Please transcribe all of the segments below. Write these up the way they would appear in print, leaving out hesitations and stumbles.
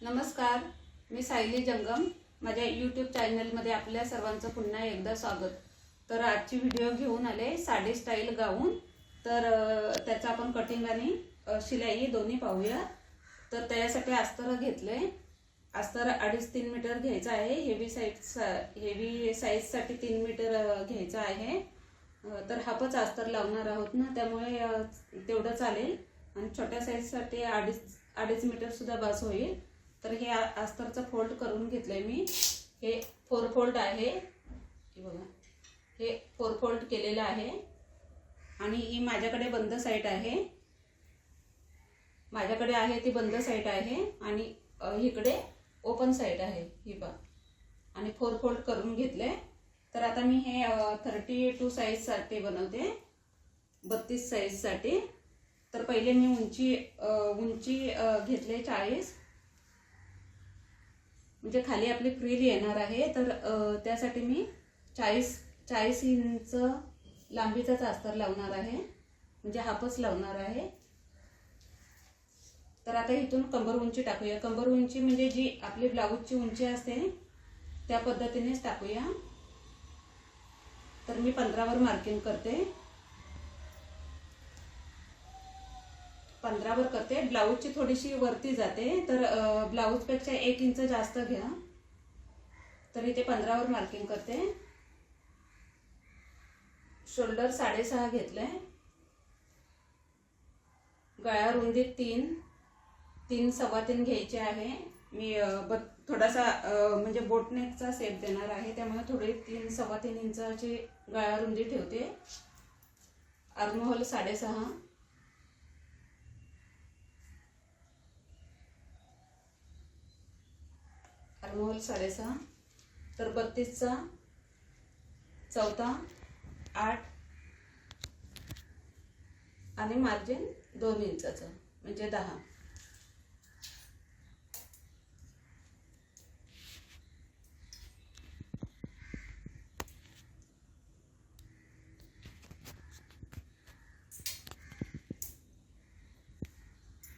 नमस्कार, मी सायली जंगम. माझ्या यूट्यूब चॅनलमध्ये आपल्या सर्वांचं पुन्हा एकदा स्वागत. तर आजची व्हिडिओ घेऊन आले साडी स्टाईल गाऊन. तर त्याचं आपण कटिंग आणि शिलाई दोन्ही पाहूया. तर त्यासाठी अस्तर घेतले. अस्तर 2.5-3 मीटर घ्यायचं आहे. हेवी साईजसाठी 3 मीटर घ्यायचं आहे. तर हाफच अस्तर लावणार आहोत ना, त्यामुळे तेवढं चालेल. आणि छोट्या साईजसाठी 2.5 मीटर सुद्धा बस होईल. तर हे अस्तरचं फोल्ड करून घेतलंय मी. हे 4 फोल्ड आहे. हे बघा, हे 4 फोल्ड केलेलं आहे. आणि ही माझ्याकडे बंद साईड आहे. माझ्याकडे आहे ती बंद साईड आहे आणि इकडे ओपन साईड आहे ही पहा. आणि 4 फोल्ड करून घेतले. तर आता मी हे 32 साईजसाठी बनवते, 32 साईजसाठी. तर पहिले मी उंची घेतले 40, म्हणजे खाली आपली फ्रिल येणार आहे. तर त्यासाठी मी 40 इंच लांबीचाच अस्तर लावणार आहे, म्हणजे हाफच लावणार आहे. तर आता इथून कंबर उंची टाकूया. कंबर उंची म्हणजे जी आपली ब्लाऊजची उंची असते त्या पद्धतीनेच टाकूया. तर मी 15 वर मार्किंग करते. 15 वर करते. ब्लाऊजची थोडीशी वरती जाते, तर ब्लाऊजपेक्षा 1 इंच जास्त घ्या. तर इथे 15 वर मार्किंग करते. शोल्डर 6.5 घेतले. गळा रुंदी 3 सव्वा 3 घ्यायचे आहे. मी थोडासा म्हणजे बोटनेकचा शेप देणार आहे, त्यामुळे थोडी 3 सव्वा 3 इंचाची गळा रुंदी ठेवते. Armhole 6.5, armhole 6.5. तर 32चा चौथा 8 आणि मार्जिन 2 इंचाचं म्हणजे 10.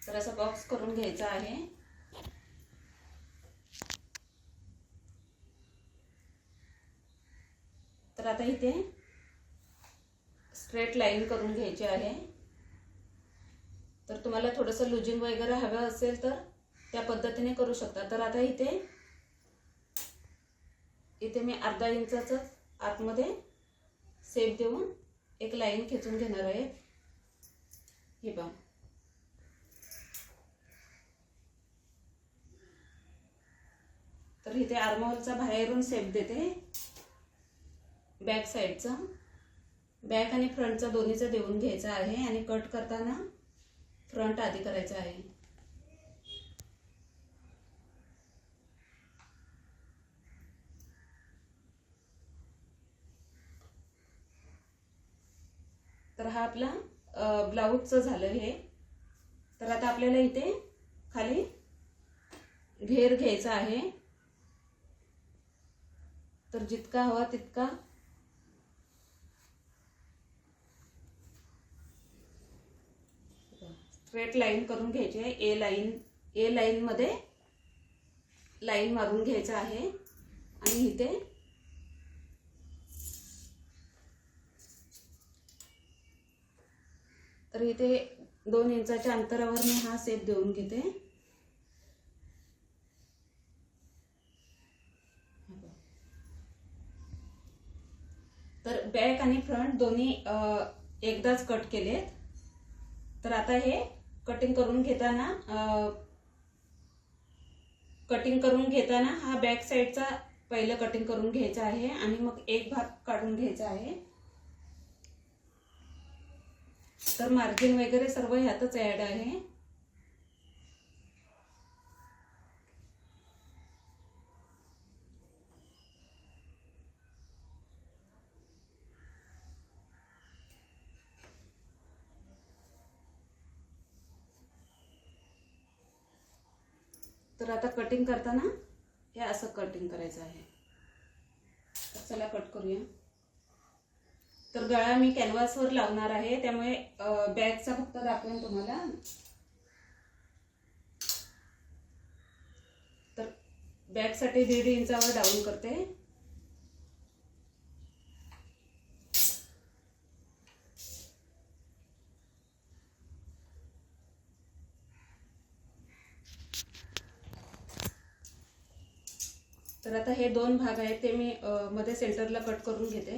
तर असं बॉक्स करून घ्यायचा आहे. तर आता इथे स्ट्रेट लाईन करून घ्यायची आहे. तर तुम्हाला थोडंसं लुजिंग वगैरे हवं असेल तर त्या पद्धतीने करू शकता. तर आता इथे मी अर्धा इंचाचं आतमध्ये शेप देऊन एक लाईन खेचून घेणार आहे. हे पहा. तर इथे आर्महोलचा बाहेरून शेप देते. बॅक साईडचा, बॅक आणि फ्रंटचा दोन्हीचा देऊन घ्यायचा आहे. आणि कट करताना फ्रंट आधी करायचा आहे. तर हा आपला ब्लाऊजचं झालं हे. तर आता आपल्याला इथे खाली घेर घ्यायचा आहे. तर जितका हवा तितका स्ट्रेट लाईन करून घ्यायची आहे. ए लाईन मध्ये लाईन मारून घ्यायचा आहे. आणि इथे तर इथे 2 इंचाच्या अंतरावर मी हा शेप देऊन घेते. तर बॅक आणि फ्रंट दोन्ही एकदाच कट केलेत. तर आता हे कटिंग करून घेताना हा बॅक साईडचा पहिलं कटिंग करून घ्यायचा आहे आणि मग एक भाग काढून घ्यायचा आहे. तर मार्जिन वगैरे सर्व ह्यातच ऍड आहे. तर आता कटिंग करताना हे असं कटिंग करायचं आहे. तर चला कट करूया. तर गळा मी कॅनव्हासवर लावणार आहे, त्यामुळे बॅकचा फक्त दाखवेन तुम्हाला. बॅकसाठी 1.5 इंचावर डाऊन करते. तर आता हे 2 भाग आहेत ते मी मध्ये सेंटरला कट करून घेते.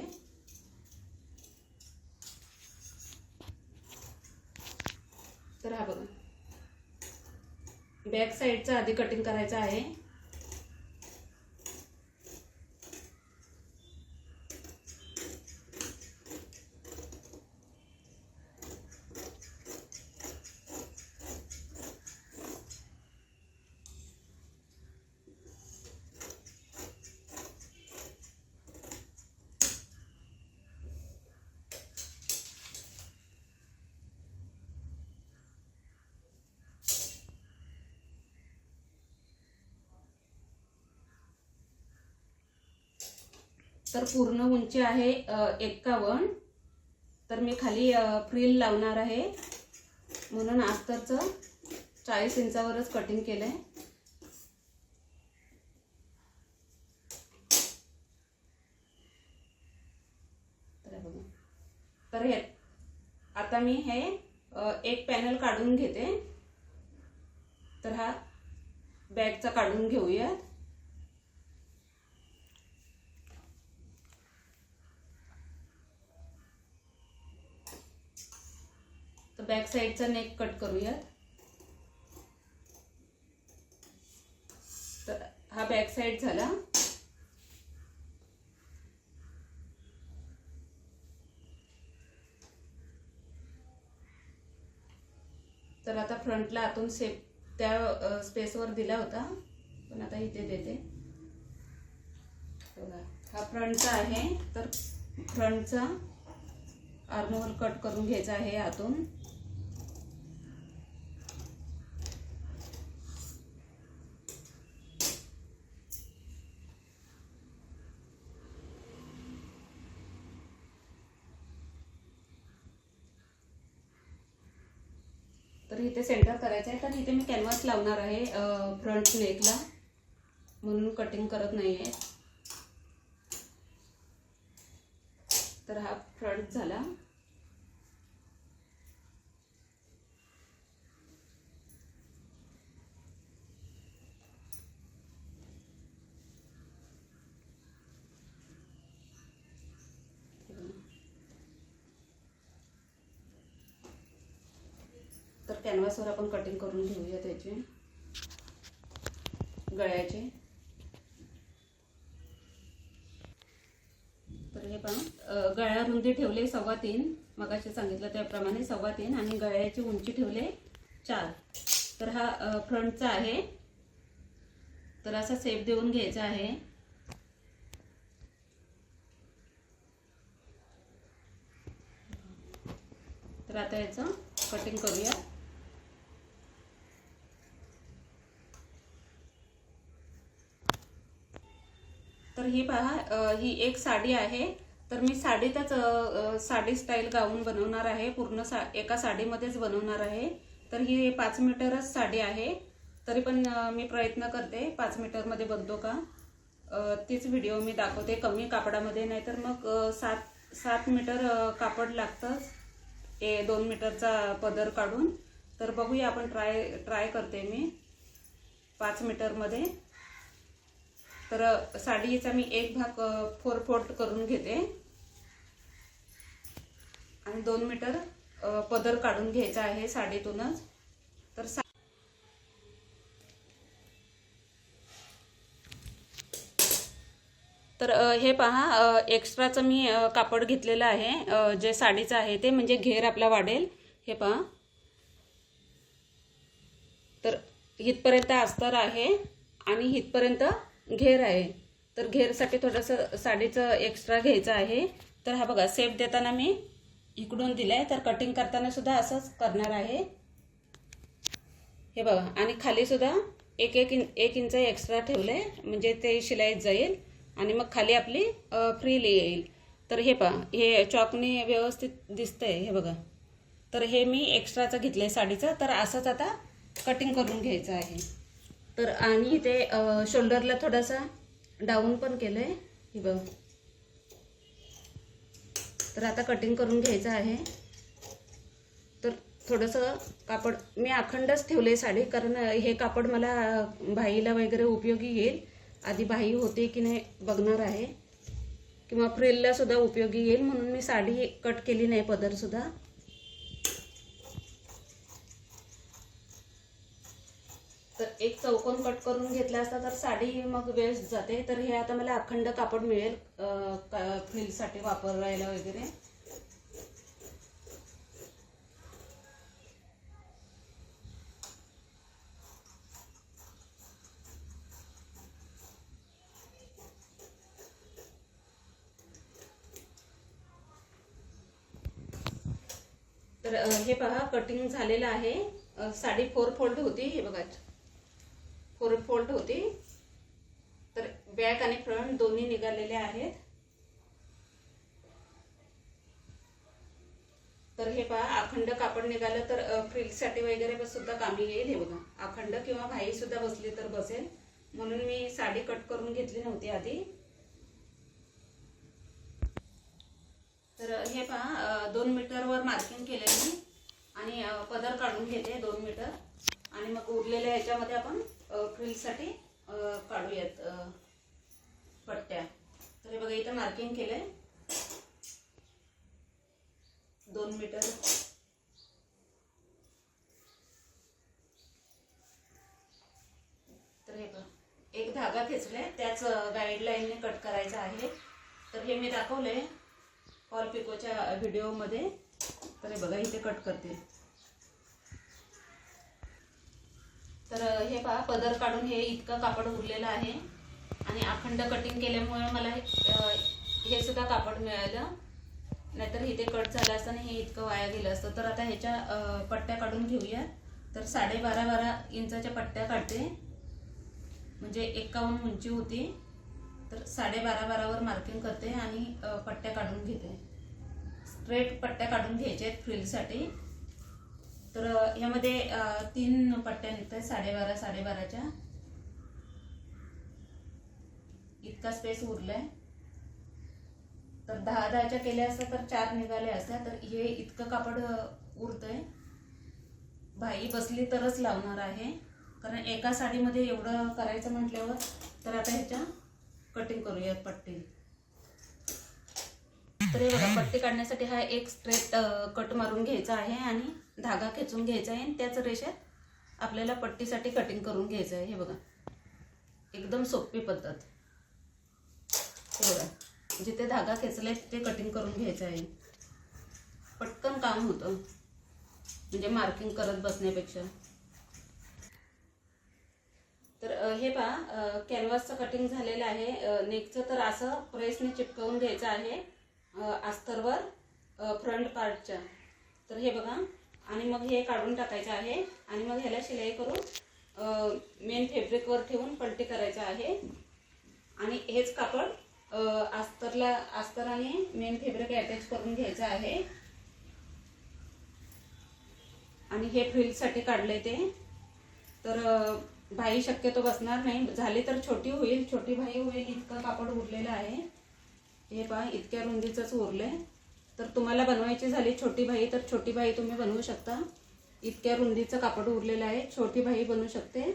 तर हा बघा, बॅक साईडचं आधी कटिंग करायचं आहे. तर पूर्ण उंची आहे 51. तर मी खाली फ्रिल लावणार आहे म्हणून अस्तरचं 40 इंचावरच कटिंग केलंय. तर हे आता मी हे एक पॅनल काढून घेते. तर हा बॅकचा काढून घेऊया. तर बॅक साईडचा नेक कट करूया. तर हा बॅक साईड झाला. तर आता फ्रंटला आतून शेप त्या स्पेसवर दिला होता, पण आता इथे देते. हा फ्रंटचा आहे. तर फ्रंटचा आर्महोल कट करून घ्यायचा आहे आतून. तर इथे सेंटर करायचं आहे. तर इथे मी कॅनव्हास लावणार आहे फ्रंट नेकला, म्हणून कटिंग करत नाही आहे. तर हा फ्रंट झाला. तर कॅनव्हासवर आपण कटिंग करून घेऊया त्याची गळ्याची. तर हे पहा, गळा रुंदी ठेवले 3.25, मगाशी सांगितलं त्याप्रमाणे 3.25, आणि गळ्याची उंची ठेवले 4. तर हा फ्रंटचा आहे. तर असा शेप देऊन घ्यायचा आहे. तर आता याचं कटिंग करूया. तर ही पहा, ही एक साडी आहे. तर मी साडीतच साडी स्टाईल गाऊन बनवणार आहे. पूर्ण एका साडीमध्येच बनवणार आहे. तर ही 5 मीटरच साडी आहे. तरी पण मी प्रयत्न करते 5 मीटरमध्ये बनतो का, तीच व्हिडिओ मी दाखवते. कमी कापडामध्ये, नाहीतर मग 7 मीटर कापड लागतंच 2 मीटरचा पदर काढून. तर बघूया, आपण ट्राय करते मी 5 मीटरमध्ये. तर साडीचा मी एक भाग 4 फोल्ड करून घेते आणि 2 मीटर पदर काढून घ्यायचा आहे साडीतूनच. तर हे पहा, एक्स्ट्राचं मी कापड घेतलेलं आहे, जे साडीचं आहे ते, म्हणजे घेर आपला वाढेल. हे पहा, तर इथपर्यंत अस्तर आहे आणि इथपर्यंत घेर आहे. तर घेरसाठी थोडंसं साडीचं एक्स्ट्रा घ्यायचं आहे. तर हा बघा, शेप देताना मी इकडून दिलाय. तर कटिंग करताना सुद्धा असंच करणार आहे. हे बघा, आणि खाली सुद्धा एक इंच एक्स्ट्रा ठेवले, म्हणजे ते शिलाईत जाईल आणि मग खाली आपली फ्रिल येईल. तर हे पहा, हे चॉकने व्यवस्थित दिसतंय. हे बघा, तर हे मी एक्स्ट्राचं घेतलंय साडीचं. तर असंच आता कटिंग करून घ्यायचं आहे. तर आणि इथे शोल्डरला थोडासा डाऊन पण केलंय, हे बघ. तर आता कटिंग करून घ्यायचं आहे. तर थोडंसं कापड मी अखंडच ठेवले साडी, कारण हे कापड मला भाईला वगैरे उपयोगी येईल. आधी भाई होते की नाही बघणार आहे, किंवा फ्रिलला सुद्धा उपयोगी येईल, म्हणून मी साडी कट केली नाही, पदर सुद्धा. तर एक चौकोन कट करून घेतला असता तर साडी मग वेस्ट जाते. तर हे आता मला अखंड कापड मिळेल फ्रिलसाठी वापरायला वगैरे. तर हे पहा कटिंग झालेलं आहे. साडी 4 फोल्ड होती, हे बघा 4 फोल्ड होती. तर बॅक आणि फ्रंट दोन्ही निघालेले आहेत. तर हे पहा अखंड कापड निघालं तर फ्रिलसाठी वगैरे सुद्धा कामी येईल. हे बघा अखंड किंवा भाई सुद्धा बसली तर बसेल, म्हणून मी साडी कट करून घेतली नव्हती आधी. तर हे पहा 2 मीटरवर मार्किंग केले मी, आणि पदर काढून घेते 2 मीटर, आणि मग उरलेल्या ह्याच्यामध्ये आपण फ्रिलसाठी काढूयात पट्ट्या. तर हे बघा इथं मार्किंग केलंय 2 मीटर. तर हे बघा एक धागा खेचलाय, त्याच गाईडलाईनने कट करायचा आहे. तर हे मी दाखवलंय फॉल पिकोच्या व्हिडिओमध्ये. तर हे बघा इथे कट करते. तर हे पहा पदर काढून हे इतकं कापड उरलेलं आहे, आणि अखंड कटिंग केल्यामुळे मला हे सुद्धा कापड मिळालं, नाहीतर इथे कट झालं असतं आणि हे इतकं वाया गेलं असतं. तर आता ह्याच्या पट्ट्या काढून घेऊया. तर 12.5 इंचाच्या पट्ट्या काढते, म्हणजे 51 उंची होती. तर 12.5 वर मार्किंग करते आणि पट्ट्या काढून घेते. स्ट्रेट पट्ट्या काढून घ्यायच्या आहेत फ्रिलसाठी. तर यामध्ये 3 पट्ट्या निघतात 12.5च्या. इतका स्पेस उरलाय. तर 10-10च्या केल्या असत्या तर 4 निघाल्या असत्या. तर हे इतकं कापड उरतंय. भाई बसली तरच लावणार आहे, कारण एका साडीमध्ये एवढं करायचं म्हटल्यावर. तर आता ह्याच्या कटिंग करूयात पट्टी. तर हे बघा पट्टी काढण्यासाठी हा एक स्ट्रेट कट मारून घ्यायचा आहे, आणि धागा खेचून घ्यायचा आहे, आणि त्याच रेषेत आपल्याला पट्टीसाठी कटिंग करून घ्यायचं आहे. हे बघा एकदम सोपी पद्धत. हे बघा जिथे धागा खेचलाय तिथे कटिंग करून घ्यायचं आहे. पटकन काम होतं, म्हणजे मार्किंग करत बसण्यापेक्षा. तर हे पहा कॅनव्हासचं कटिंग झालेलं आहे. नेकचं तर असं प्रेसने चिपकवून घ्यायचं आहे अस्तरवर फ्रंट पार्टच्या. तर हे बघा, आणि मग हे काढून टाकायचं आहे, आणि मग ह्याला शिलाई करून मेन फॅब्रिकवर ठेवून पलटी करायचं आहे. आणि हेच कापड अस्तर आणि मेन फॅब्रिक अटॅच करून घ्यायचं आहे. आणि हे फ्रिलसाठी काढले ते. तर भाई शक्यतो बसणार नाही, झाली तर छोटी होईल, छोटी भाई होईल इतकं कापड उरलेलं आहे. हे पहा इतक्या रुंदीचंच उरले. तर तुम्हाला बनवायची झाली छोटी भाई तर छोटी भाई तुम्ही बनवू शकता. इतक्या रुंदीचं कापड उरलेलं आहे, छोटी भाई बनवू शकते.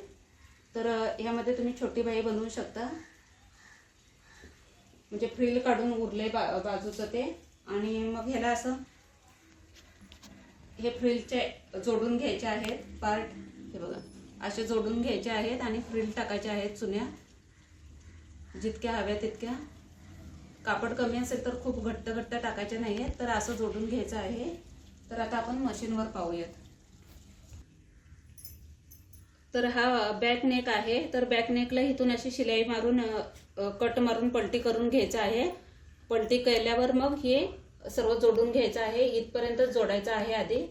तर ह्यामध्ये तुम्ही छोटी भाई बनवू शकता. म्हणजे फ्रिल काढून उरले बाजूचं ते, आणि मग ह्याला असं हे फ्रिलचे जोडून घ्यायचे आहेत पार्ट. हे बघा असे जोडून घ्यायचे आहेत, आणि फ्रिल टाकायचे आहेत चुन्या जितक्या हव्या तितक्या. कापड कमी असेल तर खूप घट्ट टाकायचे नाही आहेत. तर असं जोडून घ्यायचं आहे. तर आता आपण मशीनवर पाहूयात. तर हा बॅक नेक आहे. तर बॅक नेकला इथून अशी शिलाई मारून कट मारून पलटी करून घ्यायचं आहे. पलटी केल्यावर मग हे सर्व जोडून घ्यायचं आहे. इथपर्यंत जोडायचं आहे आधी,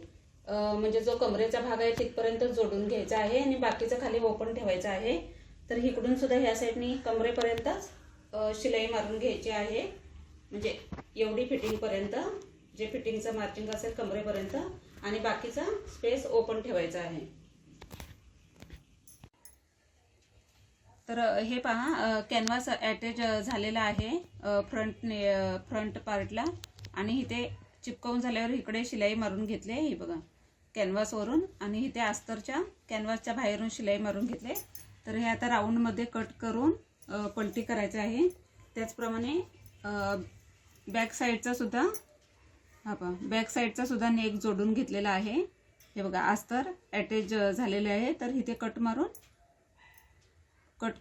म्हणजे जो कमरेचा भाग आहे तिथपर्यंत जोडून घ्यायचा आहे, आणि बाकीचं खाली ओपन ठेवायचं आहे. तर इकडून सुद्धा ह्या साईडनी कमरेपर्यंतच शिलाई मारून घ्यायची आहे, म्हणजे एवढी फिटिंगपर्यंत, जे फिटिंगचं मार्जिंग असेल कमरेपर्यंत, आणि बाकीचा स्पेस ओपन ठेवायचा आहे. तर हे पहा कॅनव्हास अटॅच झालेला आहे फ्रंट पार्टला, आणि इथे चिपकवून झाल्यावर इकडे शिलाई मारून घेतली ही बघा कॅनव्हासवरून, आणि इथे अस्तरच्या कॅनव्हासच्या बाहेरून शिलाई मारून घेतले. तर हे आता राऊंडमध्ये कट करून पलटी करायचं आहे. त्याचप्रमाणे बॅक साईडचा सुद्धा बॅक साईडचा सुद्धा नेक जोडून घेतलेला आहे. हे बघा अस्तर अटॅच झालेले आहे. तर इथे कट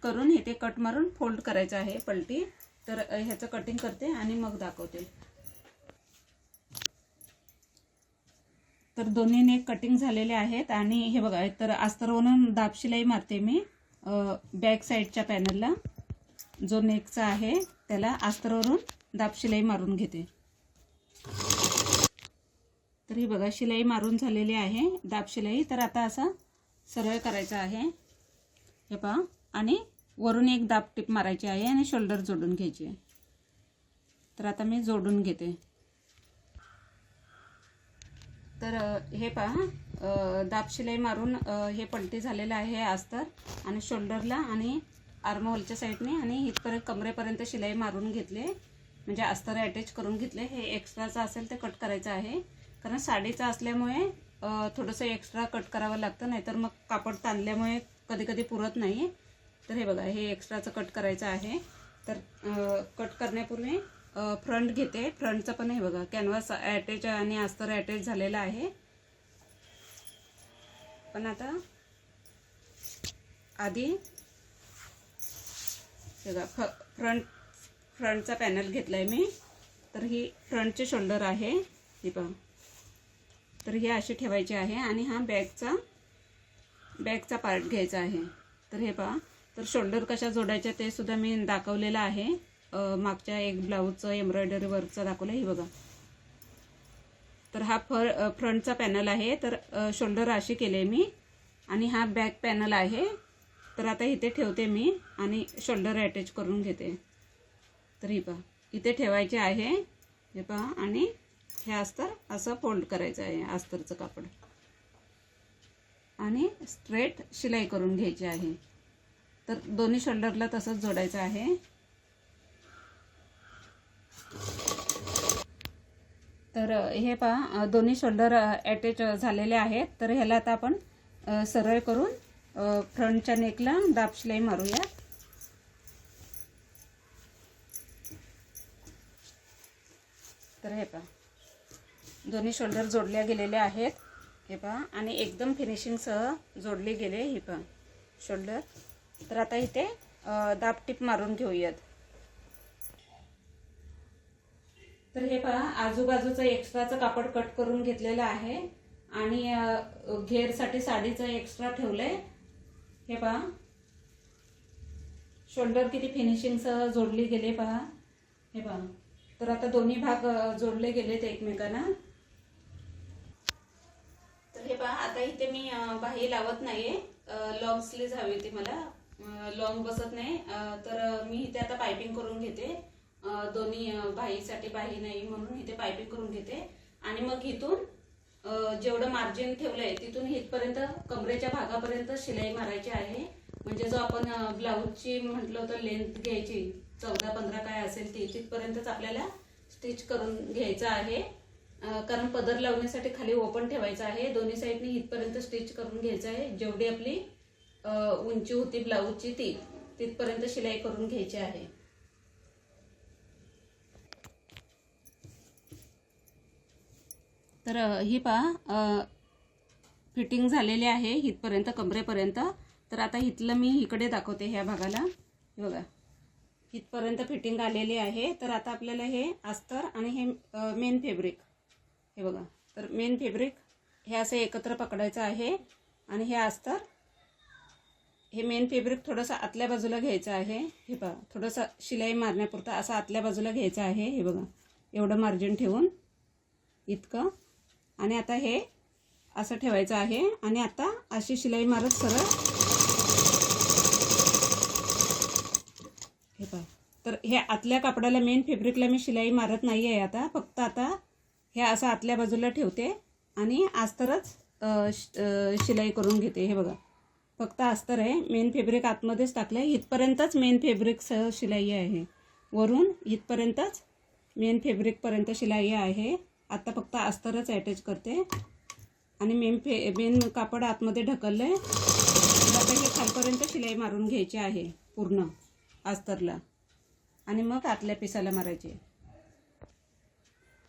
करून इथे कट मारून फोल्ड करायचं आहे पलटी. तर ह्याचं कटिंग करते आणि मग दाखवते. तर दोन्ही नेक कटिंग झालेले आहेत, आणि हे बघा तर अस्तरवरून दाब शिलाई मारते मी बॅक साईडच्या पॅनलला. जो नेकचा आहे त्याला अस्तरवरून दाब शिलाई मारून घेते. तर ही बघा शिलाई मारून झालेली आहे दाब शिलाई. तर आता असा सरळ करायचा आहे हे पहा, आणि वरून एक दाब टिप मारायची आहे आणि शोल्डर जोडून घ्यायची आहे. तर आता मी जोडून घेते. तर हे पहा दाब शिलाई मारून हे पलटी झालेलं आहे हे अस्तर, आणि शोल्डरला आणि आर्महोलच्या साईडने आणि इथपर्यंत कमरेपर्यंत शिलाई मारून घेतले, म्हणजे अस्तर अटॅच करून घेतले. हे एक्स्ट्राचं असेल ते कट करायचं आहे, कारण साडीचं असल्यामुळे थोडंसं एक्स्ट्रा कट करावं लागतं, नाहीतर मग कापड ताणल्यामुळे कधी कधी पुरत नाही. तर हे बघा हे एक्स्ट्राचं कट करायचं आहे. तर कट करण्यापूर्वी फ्रंट घेते. फ्रंटचं पण हे बघा कॅनव्हास अटॅच आणि अस्तर अटॅच झालेलं आहे. पण आता आधी हे बघा फ्रंटचा पॅनल घेतलाय मी. तर ही फ्रंटचे शोल्डर आहे हे पहा. तर हे असे ठेवायचे आहे, आणि हा बॅकचा पार्ट घ्यायचा आहे. तर हे पहा तर शोल्डर कशा जोडायच्या ते सुद्धा मी दाखवलेलं आहे. मागच्या एक ब्लाऊजचं एम्ब्रॉयडरी वर्कचं दाखवलं हे बघा. तर हा फ्रंटचा पॅनल आहे. तर शोल्डर अशी केले मी, आणि हा बॅक पॅनल आहे. तर आता इथे ठेवते मी आणि शोल्डर अटॅच करून घेते. तर हे पहा इथे ठेवायचे आहे हे पहा, आणि हे अस्तर असं फोल्ड करायचं आहे अस्तरचं कापड, आणि स्ट्रेट शिलाई करून घ्यायची आहे. तर दोन्ही शोल्डरला तसंच जोडायचं आहे. तर हे पहा दोन्ही शोल्डर अटॅच झालेले आहेत. तर ह्याला आता आपण सरळ करून फ्रंटच्या नेकला दाब शिलाई मारूया. तर हे पहा दोन्ही शोल्डर जोडल्या गेलेले आहेत हे पहा, आणि एकदम फिनिशिंगसह जोडले गेले हे पहा शोल्डर. तर आता इथे दाब टिप मारून घेऊयात. तर हे पहा आजूबाजूचं एक्स्ट्राचं कापड कट करून घेतलेलं आहे, आणि घेरसाठी साडीचं एक्स्ट्रा ठेवलंय हे पहा. शोल्डर किती फिनिशिंगसह जोडली गेले पहा हे पहा. तर आता दोन्ही भाग जोडले गेलेत एकमेकांना. तर हे पहा आता इथे मी बाही लावत नाहीये, लॉंग स्लीव्ह हवी होती मला, लॉंग बसत नाही. तर मी इथे आता पायपिंग करून घेते. दोन्ही बाहीसाठी बाही नाही म्हणून इथे पायपिंग करून घेते, आणि मग इथून जेवढं मार्जिन ठेवलंय तिथून इथपर्यंत कमरेच्या भागापर्यंत शिलाई मारायची आहे. म्हणजे जो आपण ब्लाऊजची म्हटलं होतं लेंथ घ्यायची 14-15 काय असेल ती तिथपर्यंतच आपल्याला स्टिच करून घ्यायचं आहे. कारण पदर लावण्यासाठी खाली ओपन ठेवायचं आहे. दोन्ही साईडनी इथपर्यंत स्टिच करून घ्यायचं आहे. जेवढी आपली उंची होती ब्लाऊजची तिथपर्यंत शिलाई करून घ्यायची आहे. तर ही पहा फिटिंग झालेली आहे इथपर्यंत कमरेपर्यंत. तर आता इथलं मी इकडे दाखवते ह्या भागाला हे बघा इथपर्यंत फिटिंग आलेली आहे. तर आता आपल्याला हे अस्तर आणि हे मेन फॅब्रिक हे बघा. तर मेन फॅब्रिक हे असं एकत्र पकडायचं आहे, आणि हे अस्तर हे मेन फॅब्रिक थोडंसं आतल्या बाजूला घ्यायचं आहे हे पहा. थोडंसं शिलाई मारण्यापुरतं असं आतल्या बाजूला घ्यायचं आहे हे बघा, एवढं मार्जिन ठेवून इतकं. आणि आता हे असं ठेवायचं आहे, आणि आता अशी शिलाई मारत सरळ हे पहा. तर हे आतल्या कापडाला मेन फॅब्रिकला मी शिलाई मारत नाही आहे आता, फक्त आता हे असं आतल्या बाजूला ठेवते आणि अस्तरच शिलाई करून घेते हे बघा. फक्त अस्तर आहे, मेन फॅब्रिक आतमध्येच टाकलं आहे. इथपर्यंतच मेन फॅब्रिकसह शिलाई आहे, वरून इथपर्यंतच मेन फॅब्रिकपर्यंत शिलाई आहे. आता फक्त अस्तरच अटॅच करते आणि मेन कापड आतमध्ये ढकललं आहे. आता हे खालपर्यंत शिलाई मारून घ्यायची आहे पूर्ण अस्तरला आणि मग आतल्या पिसाला मारायची.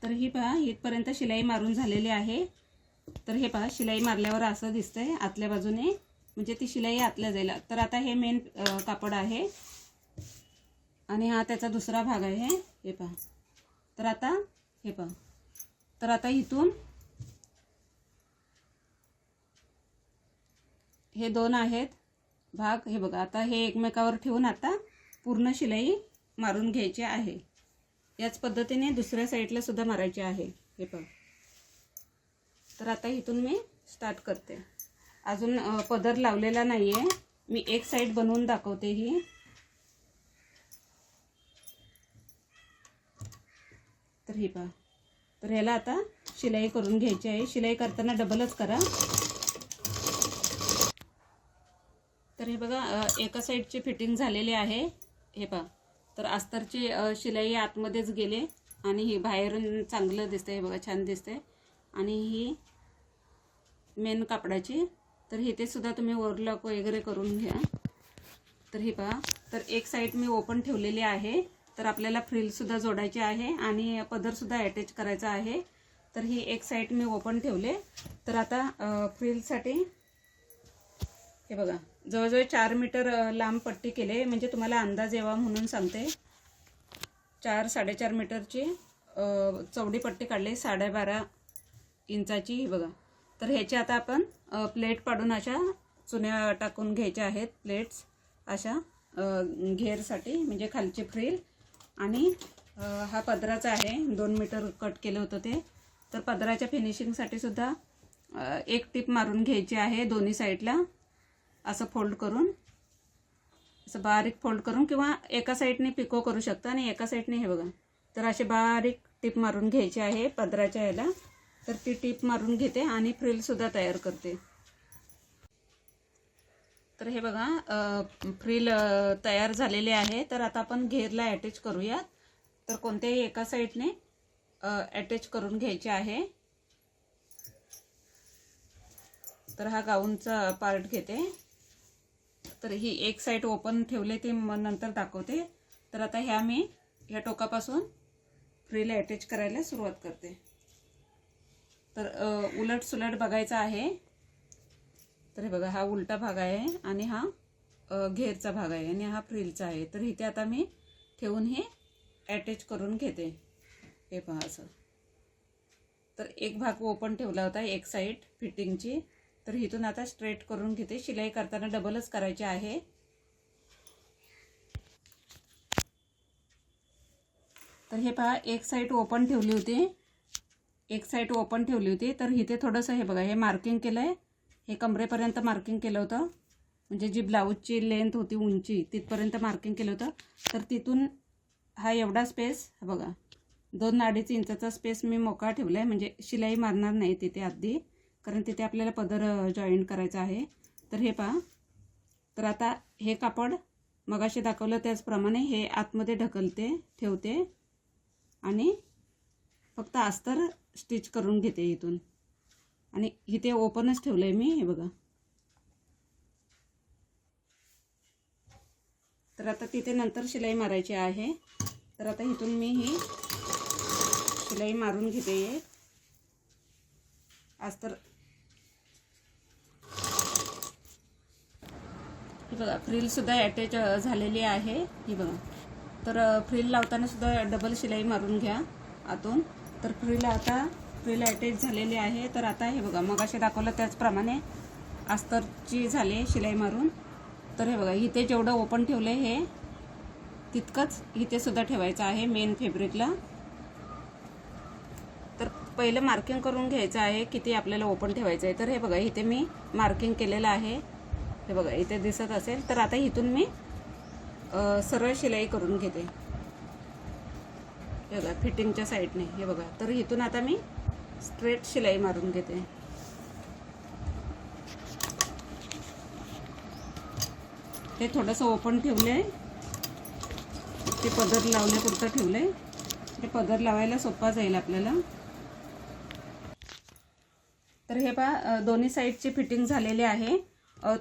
तर ही पहा इथपर्यंत शिलाई मारून झालेली आहे. तर हे पहा शिलाई मारल्यावर असं दिसतंय आतल्या बाजूने, म्हणजे ती शिलाई आतल्या जाईल. तर आता हे मेन कापड आहे आणि हा त्याचा दुसरा भाग आहे. हे पहा. तर आता हे पहा. तर आता इथून हे दोन आहेत भाग, हे बघा. आता हे एकमेकावर ठेवून आता पूर्ण शिलाई मारून घ्यायची आहे. याच पद्धतीने दुसऱ्या साईडला सुद्धा मारायची आहे. हे पहा. तर आता इथून मी स्टार्ट करते. अजून पदर लावलेला नाही आहे, मी एक साईड बनवून दाखवते ही. तर ही पहा. तर ह्याला आता शिलाई करून घ्यायची आहे. शिलाई करताना डबलच करा. तर हे बघा एका साईडची फिटिंग झालेली आहे. हे पहा. तर अस्तरची शिलाई आतमध्येच गेले आणि ही बाहेरून चांगलं दिसतंय. हे बघा छान दिसतंय. आणि ही मेन कापडाची. तर इथे सुद्धा तुम्ही ओव्हरलॉक वगैरे करून घ्या. तर ही पहा. तर एक साईड मी ओपन ठेवलेली आहे. तर आपल्याला फ्रिलसुद्धा जोडायची आहे आणि पदरसुद्धा अटॅच करायचा आहे. तर ही एक साईड मी ओपन ठेवले. तर आता फ्रिलसाठी हे बघा जवळजवळ 4 मीटर लांब पट्टी केले, म्हणजे तुम्हाला अंदाज यावा म्हणून सांगते. 4-4.5 मीटरची चौडी पट्टी काढली, 12.5 इंचाची. ही बघा. तर ह्याची आता आपण प्लेट पाडून अशा चुन्या टाकून घ्यायच्या आहेत. प्लेट्स अशा घेरसाठी, म्हणजे खालची फ्रिल. आणि हा पदराचा आहे, 2 मीटर कट केलं होतं ते. तर पदराच्या फिनिशिंगसाठी सुद्धा एक टिप मारून घ्यायची आहे दोन्ही साईडला. असं फोल्ड करून, असं बारीक फोल्ड करून, किंवा एका साईडने पिको करू शकता आणि एका साईडने हे बघा. तर असे बारीक टिप मारून घ्यायची आहे पदराच्या याला. तर ती टिप मारून घेते आणि फ्रिलसुद्धा तयार करते. तर हे बघा फ्रिल तयार झालेले आहे. तर आता आपण घेरला अटॅच करूयात. तर कोणत्याही एका साईडने अटॅच करून घ्यायचे आहे. तर हा गाऊनचा पार्ट घेते. तर ही एक साईड ओपन ठेवले, ती नंतर दाखवते. तर आता ह्या टोकापासून फ्रिल अटॅच करायला सुरुवात करते. तर उलट सुलट बघायचा आहे. तर हे बघा हा उलटा भाग आहे आणि हा घेरचा भाग आहे आणि हा फ्रिलचा आहे. तर इथे आता मी ठेवून हे अटॅच करून घेते. हे पहा असं. तर एक भाग ओपन ठेवला होता, एक साईड फिटिंगची. तर इथून आता स्ट्रेट करून घेते. शिलाई करताना डबलच करायची आहे. तर हे पहा एक साईड ओपन ठेवली होती, एक साईड ओपन ठेवली होती. तर इथे थोडंसं हे बघा हे मार्किंग केलं आहे. हे कमरेपर्यंत मार्किंग केलं होतं, म्हणजे जी ब्लाऊजची लेंथ होती उंची तिथपर्यंत मार्किंग केलं होतं. तर तिथून हा एवढा स्पेस बघा 2-2.5 इंचाचा स्पेस मी मोकळा ठेवला आहे, म्हणजे शिलाई मारणार नाही तिथे आधी, कारण तिथे आपल्याला पदर जॉईंट करायचा आहे. तर हे पहा. तर आता हे कापड मगाशी दाखवलं त्याचप्रमाणे हे आतमध्ये ढकलते, ठेवते आणि फक्त अस्तर स्टिच करून घेते इथून. आणि इथे ओपनच ठेवलं आहे मी. हे बघा. तर आता तिथे नंतर शिलाई मारायची आहे. तर आता इथून मी ही शिलाई मारून घेते. अस्तर हे बघा फ्रिलसुद्धा अटॅच झालेली आहे. ही बघा. तर फ्रिल लावताना सुद्धा डबल शिलाई मारून घ्या आतून. तर फ्रिल अटॅच झालेली आहे. तर आता हे बघा मगाशी दाखवलं त्याचप्रमाणे अस्तरची झाली शिलाई मारून. तर हे बघा इथे जेवढं ओपन ठेवलं आहे हे तितकंच इथे सुद्धा ठेवायचं आहे मेन फॅब्रिकला. तर पहिलं मार्किंग करून घ्यायचं आहे किती आपल्याला ओपन ठेवायचं आहे. तर हे बघा इथे मी मार्किंग केलेलं आहे. हे बघा इथे दिसत असेल. तर आता इथून मी सरळ शिलाई करून घेते. हे बघा फिटिंगच्या साईडने. हे बघा. तर इथून आता मी स्ट्रेट शिलाई मारून घेते. ते थोडंसं ओपन ठेवलं आहे, ते पदर लावण्यापुरतं ठेवलं आहे. ते पदर लावायला सोपा जाईल आपल्याला. तर हे पहा दोन्ही साईडची फिटिंग झालेली आहे.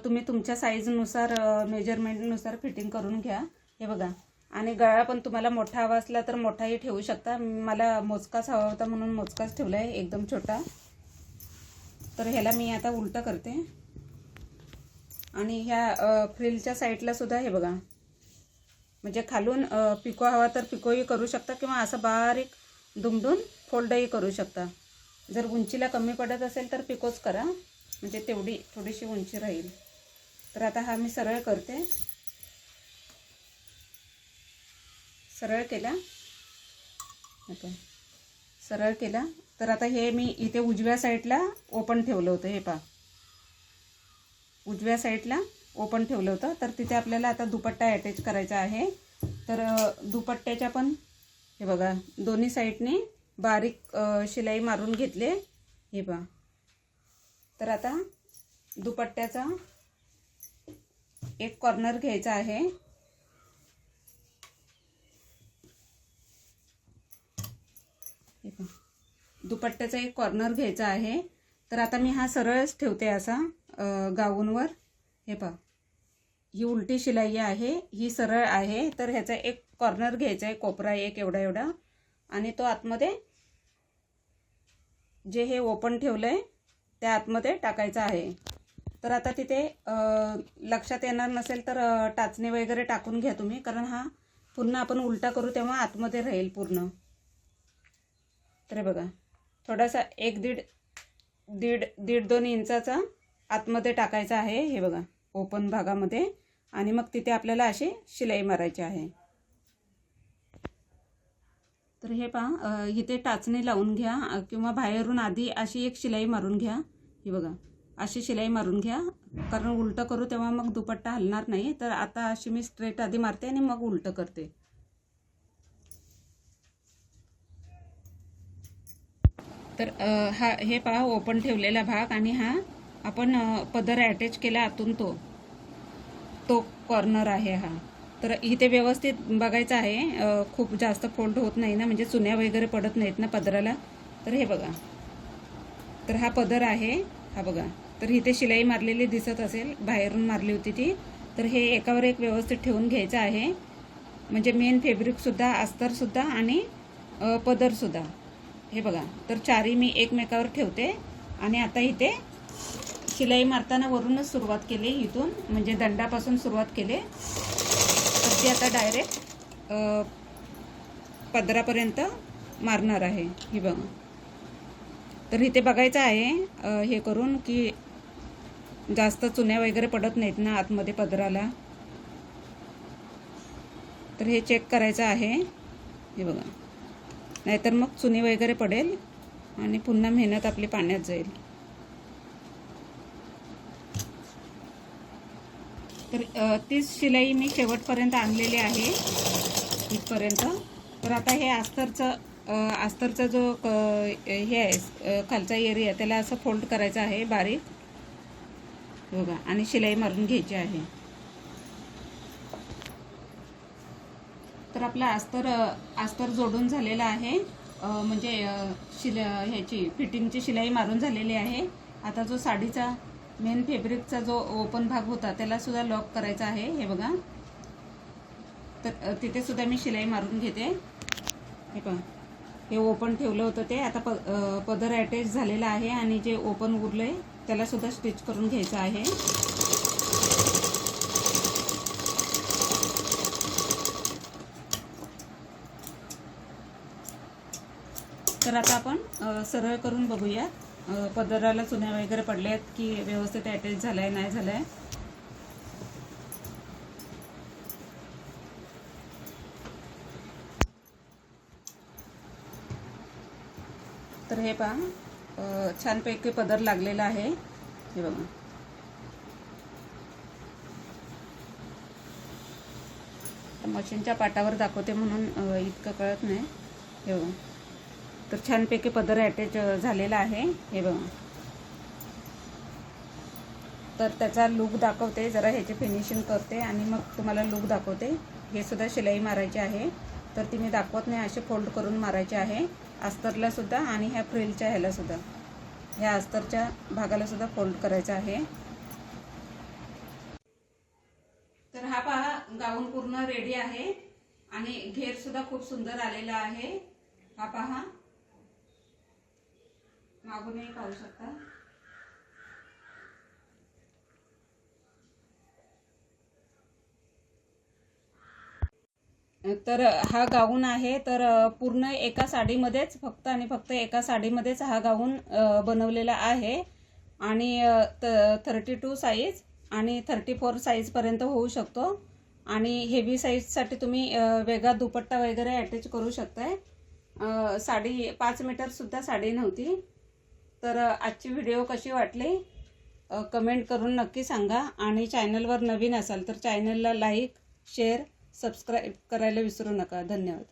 तुम्ही तुमच्या साईजनुसार मेजरमेंटनुसार फिटिंग करून घ्या. हे बघा. आणि गळा पण तुम्हाला मोठा हवा असला तर मोठाही ठेवू शकता. मला मोजकाच हवा होता म्हणून मोजकाच ठेवला आहे, एकदम छोटा. तर ह्याला मी आता उलटं करते. आणि ह्या फ्रिलच्या साईडला सुद्धा हे बघा, म्हणजे खालून पिको हवा तर पिकोही करू शकता किंवा असं बारीक दुमडून फोल्डही करू शकता. जर उंचीला कमी पडत असेल तर पिकोच करा, म्हणजे तेवढी थोडीशी उंची राहील. तर आता हा मी सरळ करते. सरळ केला, सरळ केला. तर आता हे मी इथे उजव्या साईडला ओपन ठेवलं होतं. हे पहा, उजव्या साईडला ओपन ठेवलं होतं. तर तिथे आपल्याला आता दुपट्टा अटॅच करायचा आहे. तर दुपट्ट्याच्या पण हे बघा, दोन्ही साईडने बारीक शिलाई मारून घेतले. हे पहा. तर आता दुपट्ट्याचा एक कॉर्नर घ्यायचा आहे. हे पहा, दुपट्ट्याचा एक कॉर्नर घ्यायचा आहे. तर आता मी हा सरळच ठेवते असा गाऊनवर. हे पहा, ही उलटी शिलाई आहे, ही सरळ आहे. तर ह्याचा एक कॉर्नर घ्यायचा आहे, कोपरा एक एवढा एवढा. आणि तो आतमध्ये जे हे ओपन ठेवलं आहे त्या आतमध्ये टाकायचा आहे. तर आता तिथे लक्षात येणार नसेल तर टाचणी वगैरे टाकून घ्या तुम्ही, कारण हा पुन्हा आपण उलटा करू तेव्हा आतमध्ये राहील पूर्ण. तर बघा, थोडासा एक दीड 2 इंचाचा आतमध्ये टाकायचा आहे. हे बघा, ओपन भागामध्ये. आणि मग तिथे आपल्याला अशी शिलाई मारायची आहे. तर हे पहा, इथे टाचणी लावून घ्या किंवा बाहेरून आधी अशी एक शिलाई मारून घ्या. हे बघा, अशी शिलाई मारून घ्या, कारण उलटं करू तेव्हा मग दुपट्टा हलणार नाही. तर आता अशी मी स्ट्रेट आधी मारते आणि मग उलटं करते. तर हा हे पहा ओपन ठेवलेला भाग, आणि हा आपण पदर अटॅच केला आतून तो कॉर्नर आहे हा. तर इथे व्यवस्थित बघायचं आहे, खूप जास्त फोल्ड होत नाही ना, म्हणजे चुन्या वगैरे पडत नाहीत ना पदराला. तर हे बघा, तर हा पदर आहे, हा बघा. तर इथे शिलाई मारलेली दिसत असेल, बाहेरून मारली होती ती. तर हे एकावर एक व्यवस्थित ठेवून घ्यायचं आहे, म्हणजे मेन फॅब्रिकसुद्धा, अस्तरसुद्धा आणि पदरसुद्धा. हे बघा, तर चारही मी एकमेकावर ठेवते. आणि आता इथे शिलाई मारताना वरूनच सुरुवात केली, इथून म्हणजे दंडापासून सुरुवात केली. तर ती आता डायरेक्ट पदरापर्यंत मारणार आहे. हे बघा, तर इथे बघायचं आहे हे करून की जास्त चुन्या वगैरे पडत नाहीत ना आतमध्ये पदराला. तर हे चेक करायचं आहे. हे बघा, नाहीतर मग चुनी वगैरे पडेल आणि पुन्हा मेहनत आपली पाण्यात जाईल. तर तीच शिलाई मी शेवटपर्यंत आणलेली आहे, इथपर्यंत. तर आता हे अस्तरचा जो हे आहे खालचा एरिया, त्याला असं फोल्ड करायचं आहे बारीक. बघा, आणि शिलाई मारून घ्यायची आहे. तर आपला अस्तर जोडून झालेला आहे, म्हणजे ह्याची फिटिंगची शिलाई मारून झालेली आहे. आता जो साडीचा मेन फॅब्रिकचा जो ओपन भाग होता त्याला सुद्धा लॉक करायचा आहे. हे बघा, तर तिथे सुद्धा मी शिलाई मारून घेते. हे पहा, हे ओपन ठेवलं होतं ते आता पदर अटॅच झालेला आहे, आणि जे ओपन उरलं आहे त्याला सुद्धा स्टिच करून घ्यायचं आहे. तर आता आपण सरळ करून बघूया, पदराला चुन्या वगैरे पडल्या आहेत की व्यवस्थित अटॅच झालाय नाही झालाय. तर हे पहा, छानपैकी पदर लागलेला आहे. हे बघा, मशीनच्या पाटावर दाखवते म्हणून इतकं कळत नाही. हे बघा, तर छानपैकी पदर अटॅच झालेला आहे. हे बघा, तर त्याचा लूक दाखवते, जरा ह्याची फिनिशिंग करते आणि मग तुम्हाला लूक दाखवते. हे सुद्धा शिलाई मारायची आहे, तर ती मी दाखवत नाही, असे फोल्ड करून मारायचे आहे अस्तरला सुद्धा आणि ह्या फ्रिलच्या ह्याला सुद्धा, ह्या अस्तरच्या भागाला सुद्धा फोल्ड करायचा आहे. तर हा पहा गाऊन पूर्ण रेडी आहे आणि घेर सुद्धा खूप सुंदर आलेला आहे. हा पहा, मागूनही पाहू शकता. तर हा गाऊन आहे, तर पूर्ण एका साडीमध्येच फक्त आणि फक्त एका साडीमध्येच हा गाऊन बनवलेला आहे आणि 32 साईज आणि 34 साईजपर्यंत होऊ शकतो आणि हेवी साईजसाठी तुम्ही वेगळा दुपट्टा वगैरे अटॅच करू शकताय. साडी 5 मीटरसुद्धा साडी नव्हती. तर आजची व्हिडिओ कशी वाटली कमेंट करून नक्की सांगा आणि चॅनलवर नवीन असाल तर चॅनलला लाईक, शेअर, सबस्क्राईब करायला विसरू नका. धन्यवाद.